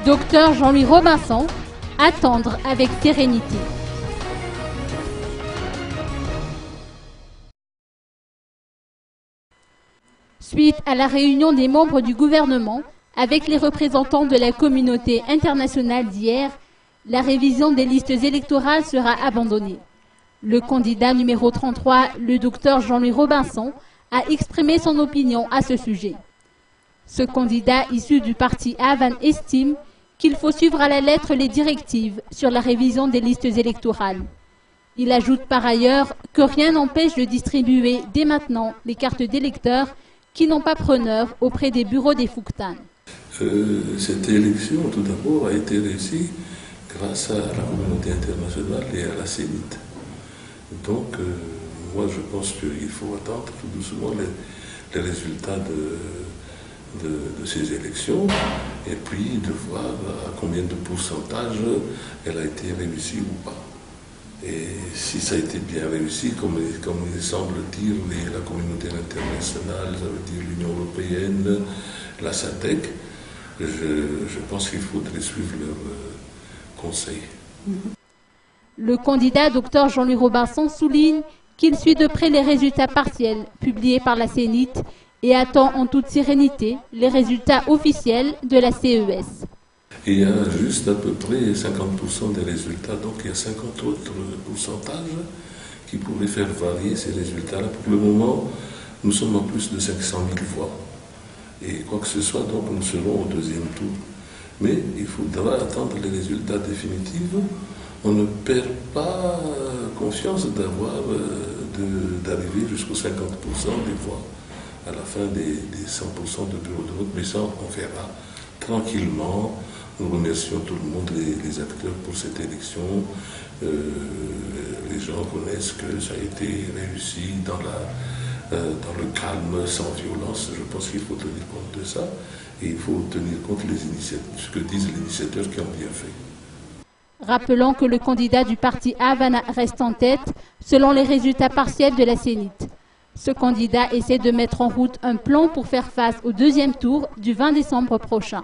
Docteur Jean-Louis Robinson, attendre avec sérénité. Suite à la réunion des membres du gouvernement avec les représentants de la communauté internationale d'hier, la révision des listes électorales sera abandonnée. Le candidat numéro 33, le docteur Jean-Louis Robinson, a exprimé son opinion à ce sujet. Ce candidat issu du parti Havan estime qu'il faut suivre à la lettre les directives sur la révision des listes électorales. Il ajoute par ailleurs que rien n'empêche de distribuer dès maintenant les cartes d'électeurs qui n'ont pas preneur auprès des bureaux des Fouktan. Cette élection, tout d'abord, a été réussie grâce à la communauté internationale et à la CENIT. Donc, moi, je pense qu'il faut attendre tout doucement les résultats de ces élections et puis de voir à combien de pourcentage elle a été réussie ou pas. Et si ça a été bien réussi, comme il semble dire la communauté internationale, ça veut dire l'Union européenne, la SADC, je pense qu'il faudrait suivre leurs conseils. Le candidat Dr Jean-Louis Robinson souligne qu'il suit de près les résultats partiels publiés par la CENIT et attend en toute sérénité les résultats officiels de la CES. Il y a juste à peu près 50% des résultats, donc il y a 50 autres pourcentages qui pourraient faire varier ces résultats-là. Pour le moment, nous sommes à plus de 500 000 voix. Et quoi que ce soit, donc nous serons au deuxième tour. Mais il faudra attendre les résultats définitifs. On ne perd pas confiance d'arriver jusqu'aux 50% des voix à la fin des 100% de bureaux de vote. Mais ça, on verra tranquillement. Nous remercions tout le monde, les acteurs pour cette élection. Les gens connaissent que ça a été réussi dans le calme, sans violence. Je pense qu'il faut tenir compte de ça. Et il faut tenir compte de ce que disent les initiateurs qui ont bien fait. Rappelons que le candidat du parti Havana reste en tête selon les résultats partiels de la CENIT. Ce candidat essaie de mettre en route un plan pour faire face au deuxième tour du 20 décembre prochain.